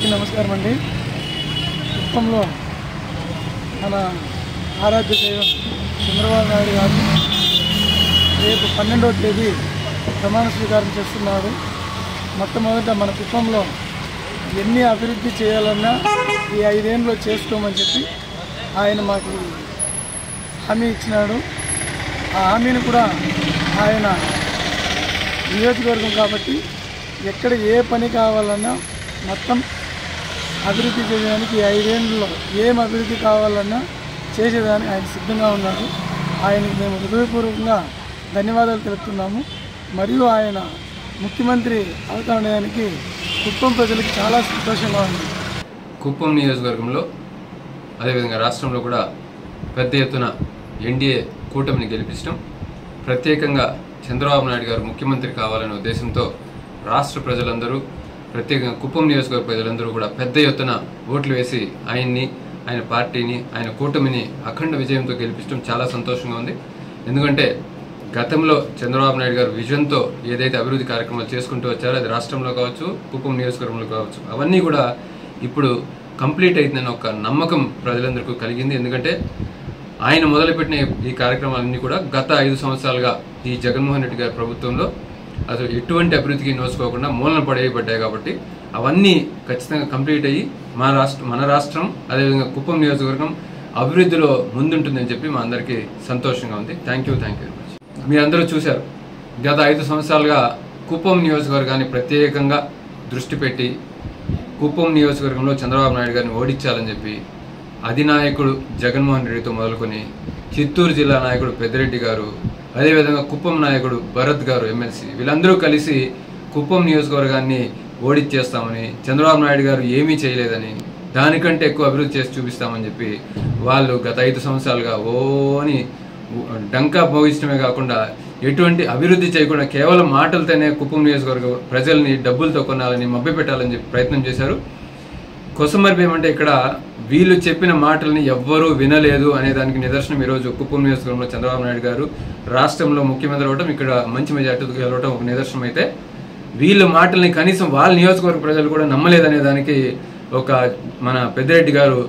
అందరికీ నమస్కారం అండి. కుప్పంలో మన ఆరాధ్య దైవం చంద్రబాబు నాయుడు గారు రేపు 12వ తేదీ ప్రమాణ స్వీకారం చేస్తున్నారు. మొట్టమొదట మన కుప్పంలో ఎన్ని అభివృద్ధి చేయాలన్నా ఈ 5 ఏళ్ళలో చేసుకోమని చెప్పి ఆయన మాకు హామీ ఇచ్చినాడు. ఆ హామీని కూడా ఆయన నియోజకవర్గం కాబట్టి ఎక్కడ ఏ పని కావాలన్నా మొత్తం అభివృద్ధి చేయడానికి 5 ఏళ్ళలో ఏం అభివృద్ధి కావాలన్నా చేసేదానికి ఆయన సిద్ధంగా ఉన్నారు. ఆయనకి మేము హృదయపూర్వకంగా ధన్యవాదాలు తెలుపుతున్నాము. మరియు ఆయన ముఖ్యమంత్రి అవుతానికి కుప్పం ప్రజలకు చాలా సంతోషంగా ఉంది. కుప్పం నియోజకవర్గంలో అదేవిధంగా రాష్ట్రంలో కూడా పెద్ద ఎత్తున ఎన్డీఏ కూటమిని గెలిపించడం, ప్రత్యేకంగా చంద్రబాబు నాయుడు గారు ముఖ్యమంత్రి కావాలనే ఉద్దేశంతో రాష్ట్ర ప్రజలందరూ, ప్రత్యేకంగా కుప్పం నియోజకవర్గ ప్రజలందరూ కూడా పెద్ద ఎత్తున ఓట్లు వేసి ఆయన్ని, ఆయన పార్టీని, ఆయన కూటమిని అఖండ విజయంతో గెలిపించడం చాలా సంతోషంగా ఉంది. ఎందుకంటే గతంలో చంద్రబాబు నాయుడు గారు విజన్తో ఏదైతే అభివృద్ధి కార్యక్రమాలు చేసుకుంటూ వచ్చారో అది రాష్ట్రంలో కావచ్చు, కుప్పం నియోజకవర్గంలో కావచ్చు, అవన్నీ కూడా ఇప్పుడు కంప్లీట్ అవుతుందని ఒక నమ్మకం ప్రజలందరికీ కలిగింది. ఎందుకంటే ఆయన మొదలుపెట్టిన ఈ కార్యక్రమాలన్నీ కూడా గత 5 సంవత్సరాలుగా ఈ జగన్మోహన్ రెడ్డి గారి ప్రభుత్వంలో అసలు ఎటువంటి అభివృద్ధికి నోచుకోకుండా మూలన పడేయబడ్డాయి. కాబట్టి అవన్నీ ఖచ్చితంగా కంప్లీట్ అయ్యి మన రాష్ట్రం అదేవిధంగా కుప్పం నియోజకవర్గం అభివృద్ధిలో ముందుంటుందని చెప్పి మా అందరికీ సంతోషంగా ఉంది. Thank you very much. మీరందరూ చూశారు, గత 5 సంవత్సరాలుగా కుప్పం నియోజకవర్గాన్ని ప్రత్యేకంగా దృష్టి పెట్టి కుప్పం నియోజకవర్గంలో చంద్రబాబు నాయుడు గారిని ఓడించాలని చెప్పి అధినాయకుడు జగన్మోహన్ రెడ్డితో మొదలుకొని చిత్తూరు జిల్లా నాయకుడు పెద్దిరెడ్డి గారు, అదేవిధంగా కుప్పం నాయకుడు భరత్ గారు ఎమ్మెల్సీ, వీళ్ళందరూ కలిసి కుప్పం నియోజకవర్గాన్ని ఓడించేస్తామని, చంద్రబాబు నాయుడు గారు ఏమీ చేయలేదని, దానికంటే ఎక్కువ అభివృద్ధి చేసి చూపిస్తామని చెప్పి వాళ్ళు గత 5 సంవత్సరాలుగా ఓని డంకా మోగించడమే కాకుండా ఎటువంటి అభివృద్ధి చేయకుండా కేవలం మాటలతోనే కుప్పం నియోజకవర్గ ప్రజల్ని డబ్బులతో కొనాలని, మభ్యపెట్టాలని చెప్పి ప్రయత్నం చేశారు. కొసమర్పు ఏమంటే ఇక్కడ వీళ్ళు చెప్పిన మాటల్ని ఎవ్వరూ వినలేదు అనే దానికి నిదర్శనం ఈరోజు కుప్పం నియోజకవర్గంలో చంద్రబాబు నాయుడు గారు రాష్ట్రంలో ముఖ్యమంత్రి అవ్వడం, ఇక్కడ మంచి మెజార్టీతో గెలవడం ఒక నిదర్శనం అయితే, వీళ్ళ మాటల్ని కనీసం వాళ్ళ నియోజకవర్గ ప్రజలు కూడా నమ్మలేదనే దానికి ఒక మన పెద్దిరెడ్డి గారు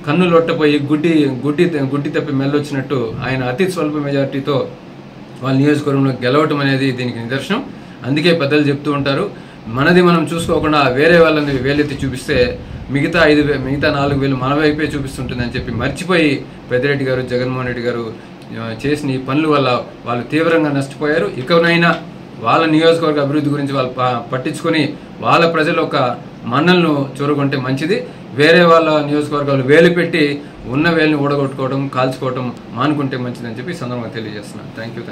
కన్ను లొట్టపోయి గుడ్డి తప్పి మెల్లొచ్చినట్టు ఆయన అతి స్వల్ప మెజార్టీతో వాళ్ళ నియోజకవర్గంలో గెలవటం అనేది దీనికి నిదర్శనం. అందుకే పెద్దలు చెప్తూ ఉంటారు, మనది మనం చూసుకోకుండా వేరే వాళ్ళని వేలెత్తి చూపిస్తే మిగతా 4,000 మన వైపే చూపిస్తుంటుంది అని చెప్పి మర్చిపోయి పెద్దిరెడ్డి గారు, జగన్మోహన్ రెడ్డి గారు చేసిన ఈ పనుల వల్ల వాళ్ళు తీవ్రంగా నష్టపోయారు. ఇకనైనా వాళ్ళ నియోజకవర్గ అభివృద్ధి గురించి వాళ్ళు పట్టించుకొని వాళ్ళ ప్రజలు ఒక మన్నలను చూరగొంటే మంచిది. వేరే వాళ్ళ నియోజకవర్గాలు వేలు పెట్టి ఉన్న వేలుని ఊడగొట్టుకోవడం, కాల్చుకోవడం మానుకుంటే మంచిదని చెప్పి ఈ సందర్భంగా తెలియజేస్తున్నాను. Thank you.